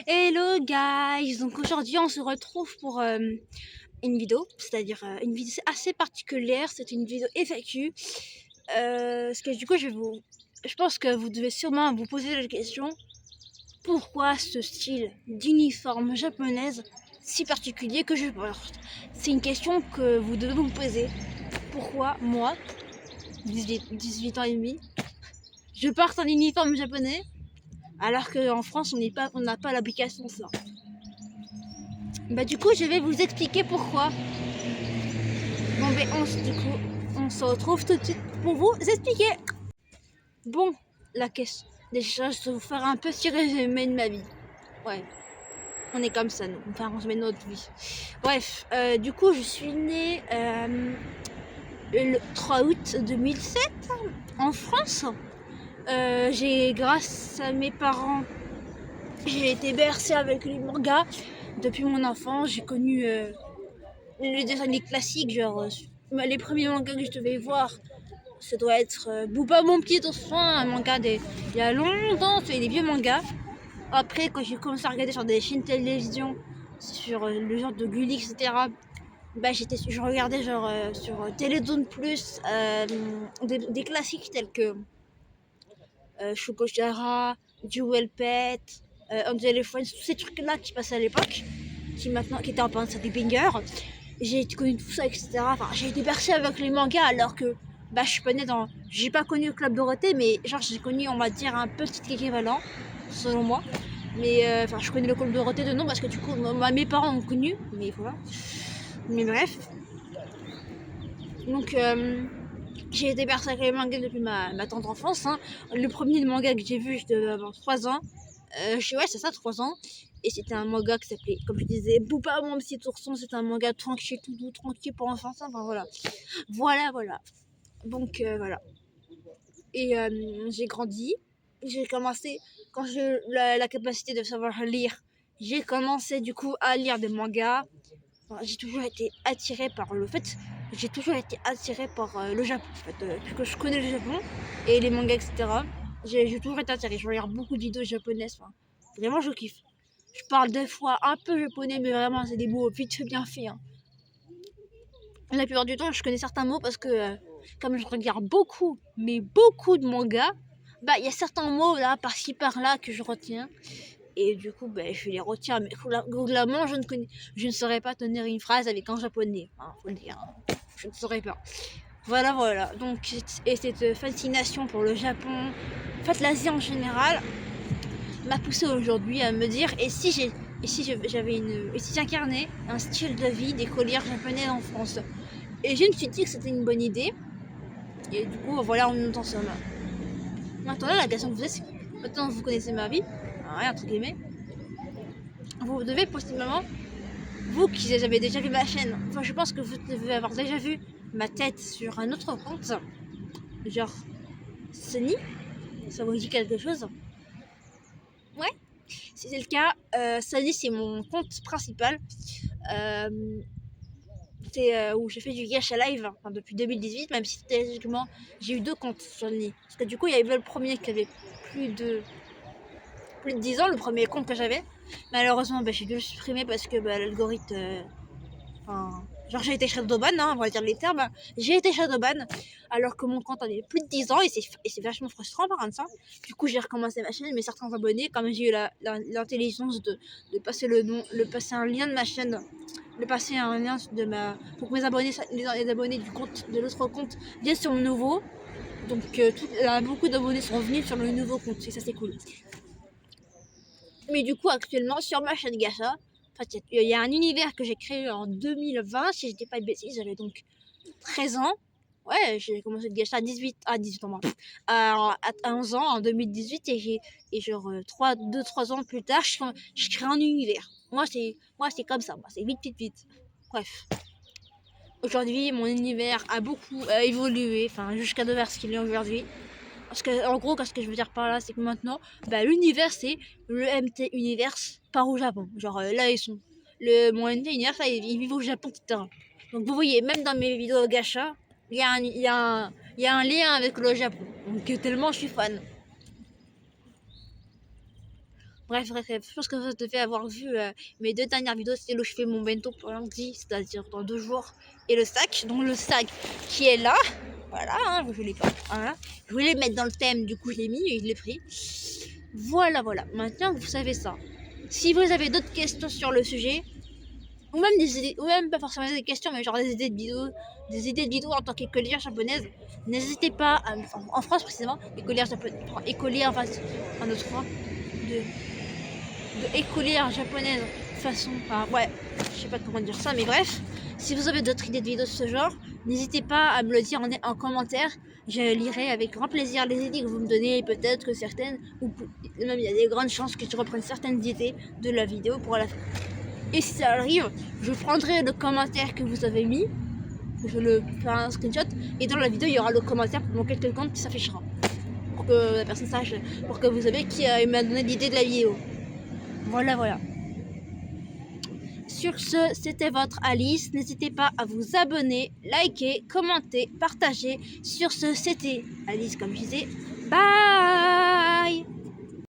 Hello guys, donc aujourd'hui on se retrouve pour une vidéo, c'est-à-dire une vidéo assez particulière, c'est une vidéo FAQ. Parce que du coup je pense que vous devez sûrement vous poser la question, pourquoi ce style d'uniforme japonaise si particulier que je porte? C'est une question que vous devez vous poser. Pourquoi moi, 18 ans et demi, je porte un uniforme japonais alors qu'en France on n'a pas l'application de ça? Bah du coup je vais vous expliquer pourquoi. Bon ben on se retrouve tout de suite pour vous expliquer. Bon, la question. Déjà je vais vous faire un petit résumé de ma vie. Ouais, on est comme ça nous, enfin on se met notre vie. Bref, du coup je suis née le 3 août 2007 en France. Grâce à mes parents, j'ai été bercée avec les mangas. Depuis mon enfance, j'ai connu les dessins animés classiques, genre les premiers mangas que je devais voir, ça doit être Booba mon petit ourson, un manga il y a longtemps, c'est des vieux mangas. Après, quand j'ai commencé à regarder sur des chaînes de télévision, sur le genre de Gulli, etc., bah, je regardais genre sur Télézone Plus des classiques tels que Choco Chara, Jewel Pet, Angel Friends, tous ces trucs-là qui passaient à l'époque, qui étaient en peinture à des bangers. J'ai connu tout ça, etc. Enfin, j'ai été bercée avec les mangas alors que bah, je suis pas née dans. J'ai pas connu le Club Dorothée, mais genre j'ai connu, on va dire, un petit équivalent, selon moi. Mais enfin, je connais le Club Dorothée de nom parce que du coup, mes parents ont connu, mais voilà. Mais bref. Donc, j'ai été bercée avec les mangas depuis ma tendre enfance. Hein. Le premier manga que j'ai vu, je devais avoir 3 ans. Ouais, c'est ça, 3 ans. Et c'était un manga qui s'appelait, comme je disais, Booba mon petit ourson. C'était un manga tranquille, tout doux, tranquille pour enfants. Enfin voilà. Voilà. Donc voilà. Et j'ai grandi. J'ai commencé, quand j'ai eu la capacité de savoir lire, j'ai commencé du coup à lire des mangas. Enfin, j'ai toujours été attirée par le fait. J'ai toujours été attirée par le Japon. En fait, puisque je connais le Japon et les mangas, etc. J'ai toujours été attirée. Je regarde beaucoup de vidéos japonaises. Enfin, vraiment, je kiffe. Je parle des fois un peu japonais, mais vraiment, c'est des mots vite fait bien faits. Hein. La plupart du temps, je connais certains mots parce que, comme je regarde beaucoup, mais beaucoup de mangas, bah, il y a certains mots là, par-ci par-là, que je retiens. Et du coup, bah, je les retiens. Mais globalement, je ne saurais pas tenir une phrase avec un japonais. Hein, faut le dire. Hein. Je ne saurais pas. Voilà. Donc, et cette fascination pour le Japon, en fait, l'Asie en général, m'a poussé aujourd'hui à me dire et si j'incarnais un style de vie d'écolière japonaise en France. Et je me suis dit que c'était une bonne idée. Et du coup, voilà, on en sommes. Maintenant, la question que vous êtes, maintenant vous connaissez ma vie, rien entre guillemets, vous devez possiblement, vous qui avez déjà vu ma chaîne, enfin je pense que vous devez avoir déjà vu ma tête sur un autre compte, genre Sunny, ça vous dit quelque chose? Ouais, si c'est le cas, Sunny c'est mon compte principal. C'est où j'ai fait du gacha live enfin, depuis 2018, même si techniquement j'ai eu 2 comptes sur Sunny. Parce que du coup, il y avait le premier qui avait plus de 10 ans, le premier compte que j'avais. Malheureusement, j'ai dû le supprimer parce que l'algorithme. Genre, j'ai été shadowban, hein, on va dire les termes. J'ai été shadowban alors que mon compte avait plus de 10 ans et c'est vachement frustrant par contre ça. Du coup, j'ai recommencé ma chaîne, mais certains abonnés, comme j'ai eu l'intelligence de passer passer un lien de ma chaîne, de passer un lien pour que mes abonnés, les abonnés du compte, de l'autre compte viennent sur le nouveau. Donc, beaucoup d'abonnés sont venus sur le nouveau compte et ça, c'est cool. Mais du coup, actuellement, sur ma chaîne Gacha, il y a un univers que j'ai créé en 2020, si j'étais pas de bêtises, j'avais donc 13 ans. Ouais, j'ai commencé le Gacha à 18 ans, à 11 ans, en 2018, et genre 2-3 ans plus tard, je crée un univers. Moi, c'est comme ça, c'est vite. Bref. Aujourd'hui, mon univers a beaucoup évolué, jusqu'à devenir ce qu'il est aujourd'hui. Parce que, en gros, ce que je veux dire par là, c'est que maintenant, l'univers, c'est le MT Universe part au Japon. Genre, là, mon MT Universe, là, ils vivent au Japon, etc. Donc, vous voyez, même dans mes vidéos gacha, il y a un lien avec le Japon. Donc, tellement je suis fan. Bref, je pense que vous devez avoir vu mes 2 dernières vidéos, c'est là où je fais mon bento pour lundi, c'est-à-dire dans 2 jours. Et le sac, donc le sac qui est là, voilà, hein, je l'ai pas, voilà. Je voulais le mettre dans le thème, du coup je l'ai mis et je l'ai pris. Voilà, maintenant que vous savez ça, si vous avez d'autres questions sur le sujet, ou même des idées, ou même pas forcément des questions, mais genre des idées de vidéos en tant qu'écolière japonaise, n'hésitez pas à, en France précisément, écolière japonaise, écolière, enfin, un autre fois, de écolière japonaise façon, enfin, ouais, je sais pas comment dire ça, mais bref, si vous avez d'autres idées de vidéos de ce genre, n'hésitez pas à me le dire en commentaire. Je lirai avec grand plaisir les idées que vous me donnez, et peut-être que certaines, ou même il y a des grandes chances que je reprenne certaines idées de la vidéo pour la faire. Et si ça arrive, je prendrai le commentaire que vous avez mis, je le ferai un screenshot, et dans la vidéo il y aura le commentaire pour mon quelques compte qui s'affichera. Pour que la personne sache, pour que vous savez qui m'a donné l'idée de la vidéo. Voilà. Sur ce, c'était votre Alice. N'hésitez pas à vous abonner, liker, commenter, partager. Sur ce, c'était Alice comme je disais. Bye!